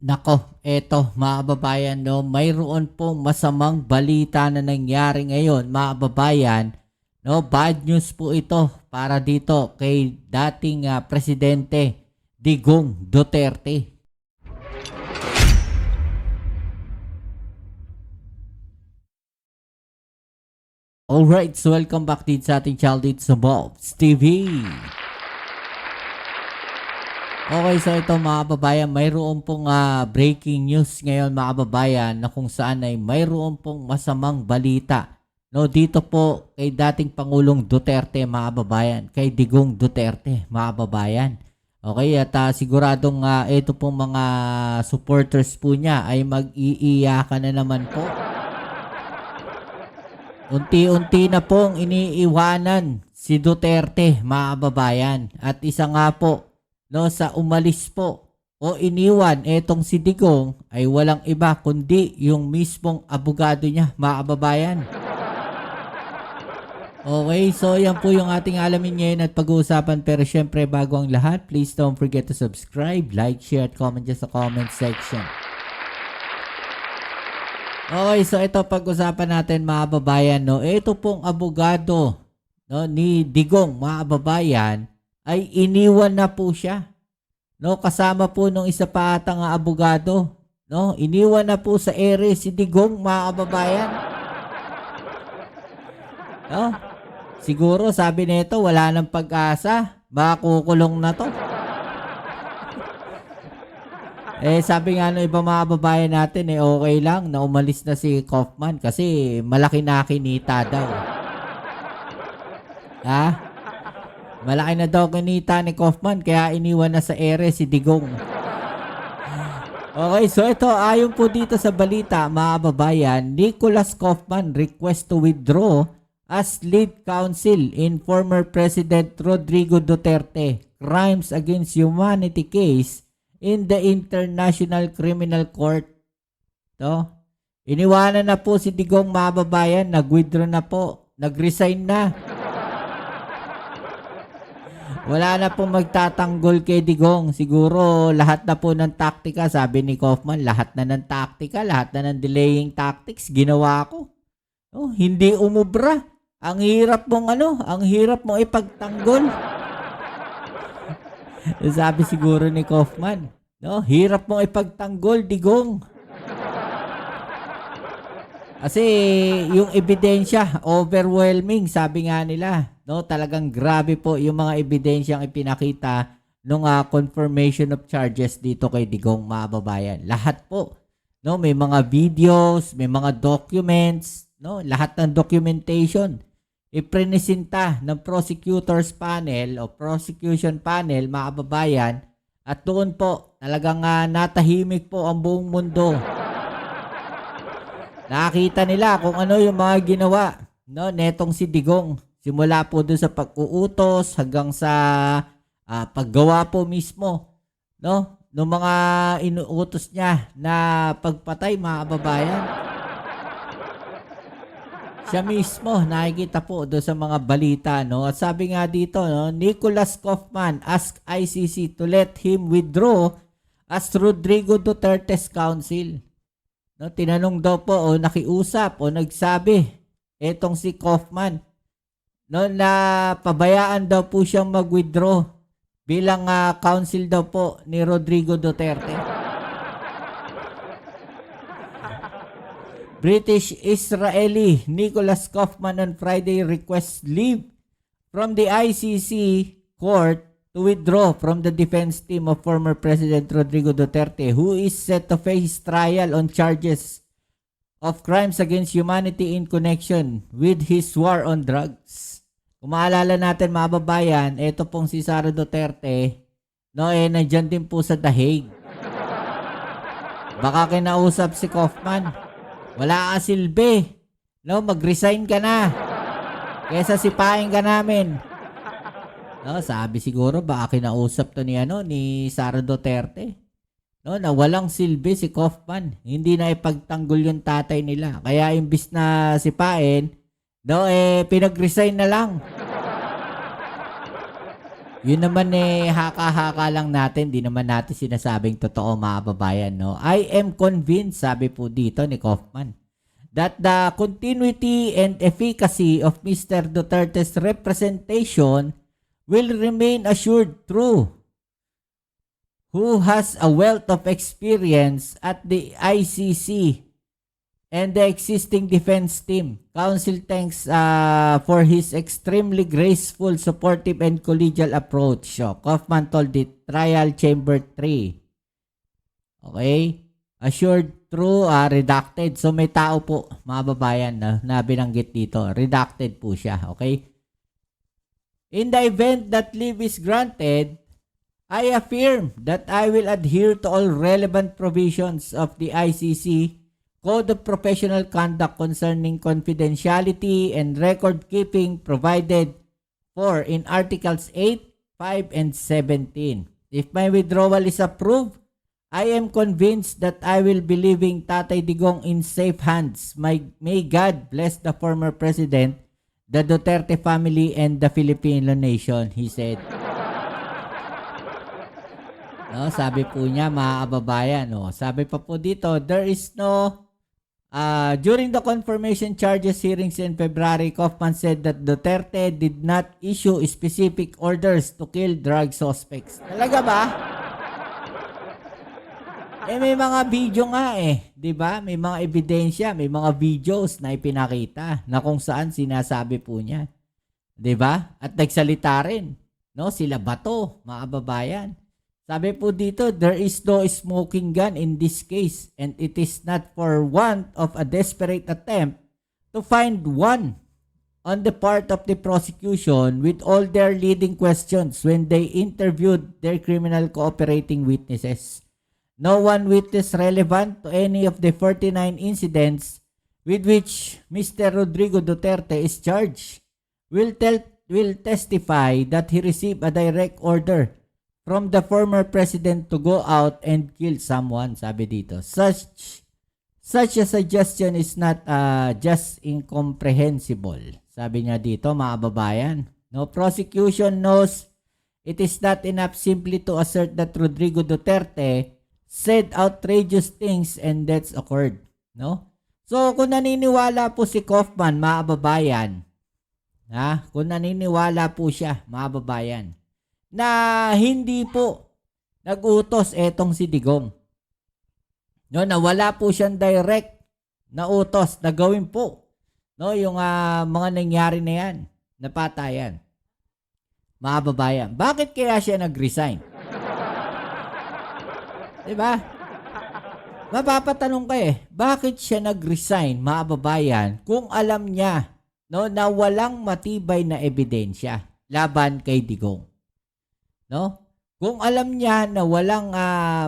Nako, eto mga kababayan, no, mayroon pong masamang balita na nangyari ngayon mga kababayan. No, bad news po ito para dito kay dating presidente Digong Duterte. Alright, so welcome back dito sa ating channel dito sa Bobs TV. Okay, so ito mga kababayan, mayroon pong breaking news ngayon mga kababayan na kung saan ay mayroon pong masamang balita. No, dito po kay dating Pangulong Duterte mga kababayan, kay Digong Duterte mga kababayan. Okay, at siguradong ito pong mga supporters po niya ay mag-iiyakan na naman po. Unti-unti na pong iniiwanan si Duterte mga kababayan. At isa nga po, no, sa umalis po o iniwan etong si Digong ay walang iba kundi yung mismong abogado niya mga kababayan. Okay, so yan po yung ating alamin ngayon at pag-uusapan. Pero syempre bago ang lahat, please don't forget to subscribe, like, share at comment dyan sa comment section. Okay, so ito pag-usapan natin mga kababayan, no. Ito pong abogado, no, ni Digong mga kababayan ay iniwan na po siya. No, kasama po nung isa pa atang abogado, no. Iniwan na po sa ere si Digong mga kababayan. No? Siguro sabi nito wala nang pag-asa, makukulong na to. Sabi nga ng iba mga babae natin, okay lang na umalis na si Kaufman kasi malaki na kinita daw. Ha? Malaki na daw kinita ni Kaufman kaya iniwan na sa ere si Digong. Okay, so ito ayon po dito sa balita mga babayan, Nicholas Kaufman request to withdraw as lead counsel in former President Rodrigo Duterte Crimes Against Humanity case in the International Criminal Court. To. Iniwanan na po si Digong mga babayan, nag-withdraw na po, nag-resign na. Wala na po magtatanggol kay Digong. Siguro lahat na po ng taktika, sabi ni Kaufman, lahat na ng taktika, lahat na ng delaying tactics, ginawa ko. Oh, hindi umubra. Ang hirap mong ipagtanggol. Sabi siguro ni Kaufman, no, hirap mong ipagtanggol, Digong. Kasi yung ebidensya, overwhelming, sabi nga nila. No, talagang grabe po yung mga ebidensyang ipinakita nung confirmation of charges dito kay Digong mga babayan. Lahat po. No, may mga videos, may mga documents, no, lahat ng documentation iprenesinta ng prosecutors panel o prosecution panel mga kababayan, at doon po talagang natahimik po ang buong mundo. Nakita nila kung ano yung mga ginawa, no, netong si Digong, simula po doon sa pag-uutos hanggang sa paggawa po mismo, no, ng mga inuutos niya na pagpatay mga kababayan. Siya mismo, nakikita po doon sa mga balita, no? At sabi nga dito, no, Nicholas Kaufman asked ICC to let him withdraw as Rodrigo Duterte's counsel. No, tinanong daw po o nakiusap o nagsabi etong si Kaufman, no, na pabayaan daw po siyang mag-withdraw bilang counsel daw po ni Rodrigo Duterte. British-Israeli Nicholas Kaufman on Friday requests leave from the ICC court to withdraw from the defense team of former President Rodrigo Duterte, who is set to face trial on charges of crimes against humanity in connection with his war on drugs. Kung maalala natin mga babayan, ito pong si Sara Duterte, no, nandyan din po sa The Hague. Baka kinausap si Kaufman. Wala ka silbi. No, mag-resign ka na. Kesa sipain ka namin. No, sabi siguro baka kinausap to ni Sara Duterte. No, na walang silbi si Kaufman. Hindi na ipagtanggol yung tatay nila. Kaya imbis na sipain, no, pinag-resign na lang. Yun naman haka-haka lang natin, di naman natin sinasabing totoo mga kababayan, no? I am convinced, sabi po dito ni Kaufman, that the continuity and efficacy of Mr. Duterte's representation will remain assured through who has a wealth of experience at the ICC and the existing defense team. Council thanks for his extremely graceful, supportive, and collegial approach. So, Kaufman told the Trial Chamber 3. Okay? Assured through redacted. So, may tao po, mga babayan, na binanggit dito. Redacted po siya. Okay? In the event that leave is granted, I affirm that I will adhere to all relevant provisions of the ICC Code of Professional Conduct concerning confidentiality and record keeping provided for in Articles 8, 5, and 17. If my withdrawal is approved, I am convinced that I will be leaving Tatay Digong in safe hands. May God bless the former president, the Duterte family, and the Filipino nation, he said. No, sabi po niya, mga kababayan, no, sabi pa po dito, there is no during the confirmation charges hearings in February, Kaufman said that Duterte did not issue specific orders to kill drug suspects. Talaga ba? May mga video nga 'di ba? May mga ebidensya, may mga videos na ipinakita na kung saan sinasabi po niya. 'Di ba? At nagsalita rin, no? Sila Bato, mga kababayan. Sabi po dito, there is no smoking gun in this case and it is not for want of a desperate attempt to find one on the part of the prosecution with all their leading questions when they interviewed their criminal cooperating witnesses. No one witness relevant to any of the 49 incidents with which Mr. Rodrigo Duterte is charged will testify that he received a direct order from the former president to go out and kill someone, sabi dito. Such a suggestion is not just incomprehensible. Sabi niya dito, mga babayan. No, prosecution knows it is not enough simply to assert that Rodrigo Duterte said outrageous things and deaths occurred. No? So, kung naniniwala po si Kaufman, mga babayan, kung naniniwala po siya, mga babayan, na hindi po nag-utos etong si Digong. No, na wala po siyang direct na utos na gawin po, no, yung mga nangyari na yan, napatayan. Mga babayan, bakit kaya siya nag-resign? 'Di ba? Mapapatanong ka bakit siya nag-resign, mga babayan, kung alam niya, no, na walang matibay na ebidensya laban kay Digong? No? Kung alam niya na walang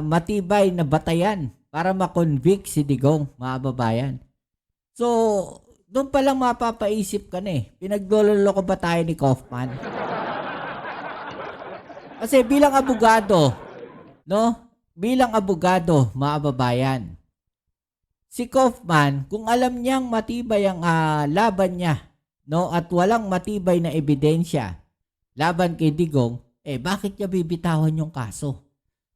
matibay na batayan para ma-convict si Digong, mga babayan. So, doon pa lang mapapaisip ka na pinagloloko ba tayo ni Kaufman? Kasi bilang abogado, no? Bilang abogado, mga babayan, si Kaufman, kung alam niyang matibay ang laban niya, no, at walang matibay na ebidensya laban kay Digong, bakit niya bibitawan yung kaso?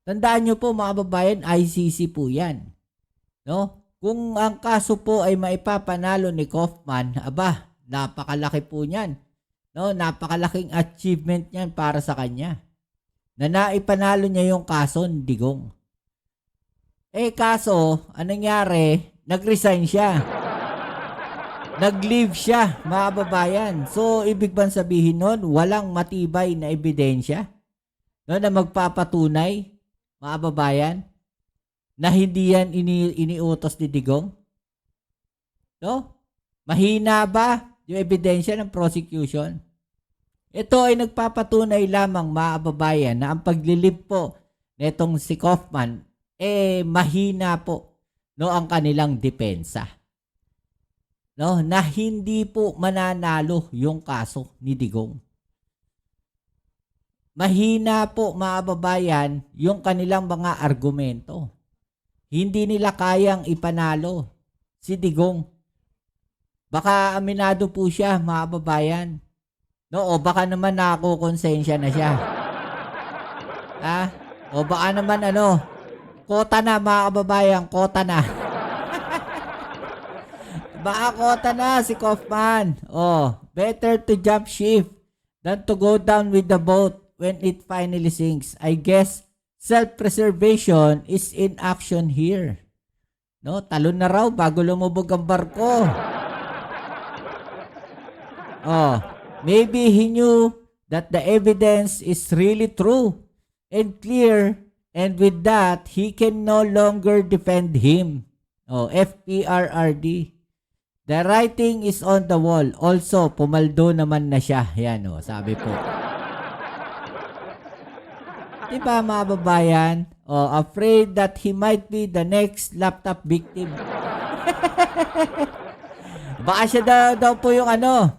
Tandaan niyo po, mga babayan, ICC po yan. No? Kung ang kaso po ay maipapanalo ni Kaufman, napakalaki po niyan. No? Napakalaking achievement niyan para sa kanya. Na naipanalo niya yung kaso ni Digong. Kaso, anong nangyari? Nag-resign siya. Nag-leave siya, mga babayan. So, ibig bang sabihin nun, walang matibay na ebidensya, no, na magpapatunay, mga babayan, na hindi yan iniutos ni Digong? No? Mahina ba yung ebidensya ng prosecution? Ito ay nagpapatunay lamang, mga babayan, na ang paglilib po netong si Kaufman, mahina po, no, ang kanilang depensa. No, na hindi po mananalo yung kaso ni Digong. Mahina po, mga babayan, yung kanilang mga argumento. Hindi nila kayang ipanalo si Digong. Baka aminado po siya, mga babayan. No, o baka naman nakukonsensya na siya. Ah, o baka naman ano, kota na mga kababayan, kota na. Baka kota na si Kaufman. Oh, better to jump shift than to go down with the boat when it finally sinks. I guess self-preservation is in action here. No, talon na raw bago lumubog ang barko. Oh, maybe he knew that the evidence is really true and clear, and with that, he can no longer defend him. Oh, FPRRD. The writing is on the wall. Also, pumaldo naman na siya. Yan o, sabi po. Diba mga babayan? Oh, afraid that he might be the next laptop victim. Baka siya daw po yung ano.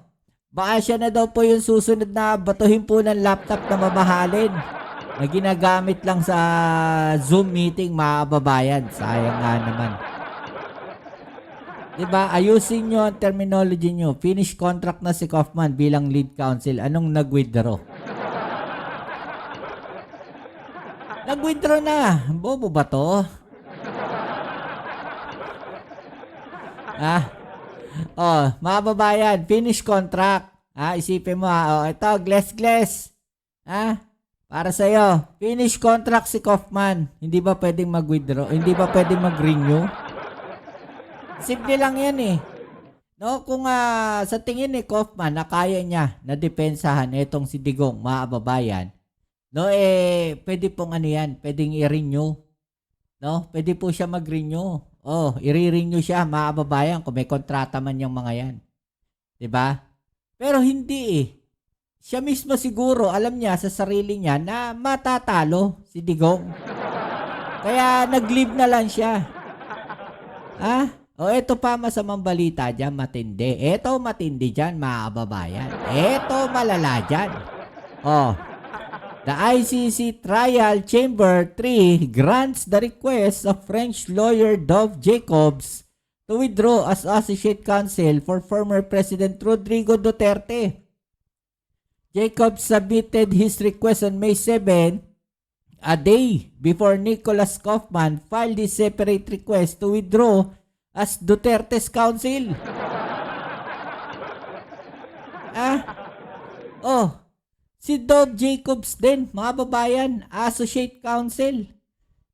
Baka siya na daw po yung susunod na batuhin po ng laptop na mamahalin. Na ginagamit lang sa Zoom meeting mga babayan. Sayang nga naman. Diba? Ayusin nyo ang terminology nyo. Finish contract na si Kaufman bilang lead counsel. Anong nag-withdraw? Nag-withdraw na. Bobo ba to? Oh, mga babayan, finish contract. Isipin mo ito, Gles. Para sa'yo. Finish contract si Kaufman. Hindi ba pwedeng mag-withdraw? Hindi ba pwedeng mag-renew? Simple lang yan eh. No, kung sa tingin ni Kaufman na kaya niya na depensahan itong si Digong, mga kababayan, no, pwede pong ano yan, pwedeng i-renew. No, pwede po siya mag-renew. Oh, i-renew siya, mga kababayan, kung may kontrata man yung mga yan. 'Di ba? Pero hindi eh. Siya mismo siguro, alam niya sa sarili niya na matatalo si Digong. Kaya nag-leave na lang siya. Ito pa masamang balita dyan, matindi. Ito matindi dyan, mga kababayan. Ito malala dyan. The ICC Trial Chamber 3 grants the request of French lawyer Dov Jacobs to withdraw as associate counsel for former President Rodrigo Duterte. Jacobs submitted his request on May 7, a day before Nicholas Kaufman filed his separate request to withdraw as Duterte's counsel. Si Dov Jacobs din, mga babayan, associate counsel.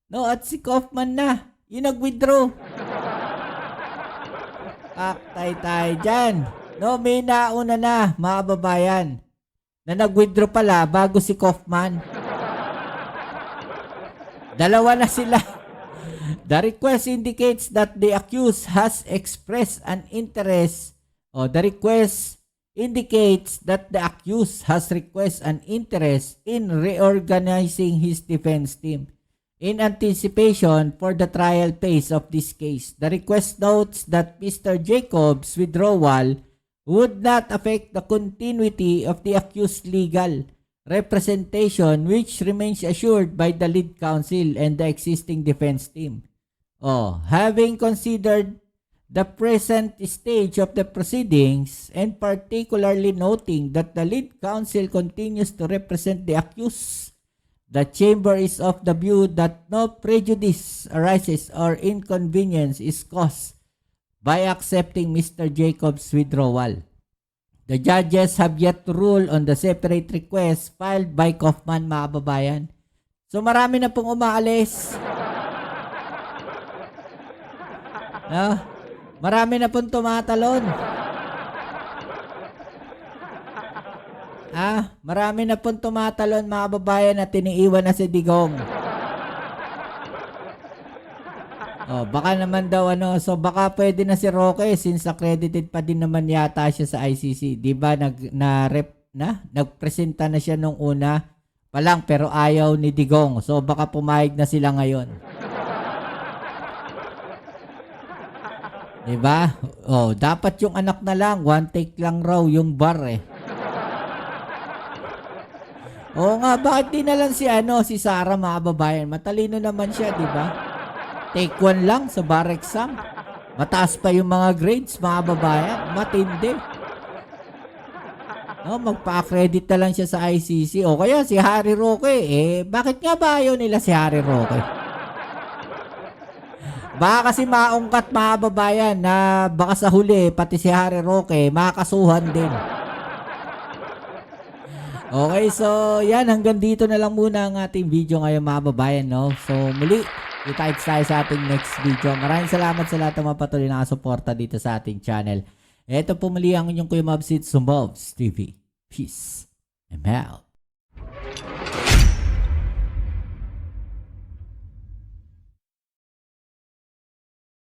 No, at si Kaufman na, yung nag-withdraw. Tayo dyan. No, may nauna na, mga babayan, na nag-withdraw pala bago si Kaufman. Dalawa na sila. The request indicates that the accused has expressed an interest. The request indicates that the accused has requested an interest in reorganizing his defense team in anticipation for the trial phase of this case. The request notes that Mr. Jacobs' withdrawal would not affect the continuity of the accused's legal representation, which remains assured by the lead counsel and the existing defense team. Having considered the present stage of the proceedings and particularly noting that the lead counsel continues to represent the accused, the chamber is of the view that no prejudice arises or inconvenience is caused by accepting Mr. Jacobs' withdrawal. The judges have yet to rule on the separate request filed by Kaufman, mga babayan. So marami na pong umaalis. Marami na pong tumatalon. Marami na pong tumatalon, mga babayan, at tiniiwan na si Digong. Baka naman daw so baka pwede na si Roque since accredited pa din naman yata siya sa ICC. 'Di ba nagpresenta na siya nung una pa lang pero ayaw ni Digong. So baka pumayag na sila ngayon. 'Di ba? Dapat yung anak na lang, one take lang raw yung bar eh. Nga, bakit di na lang si Sarah, mga babayan? Matalino naman siya, 'di ba? Take 1 lang sa bar exam. Mataas pa yung mga grades, mga babayan. Matindi. No, magpa-credit na lang siya sa ICC o kaya si Harry Roque. Bakit nga ba ayaw nila si Harry Roque? Baka kasi maungkat mga babayan na baka sa huli pati si Harry Roque makakasuhan din. Okay, so yan, hanggang dito na lang muna ang ating video ngayon mga babayan, no? So muli, kita tayo sa ating next video. Maraming salamat sa lahat ng mga patuloy na suporta dito sa ating channel. Ito po muli ang inyong Kuya Mavs, It's Mavs TV. Peace. I'm out.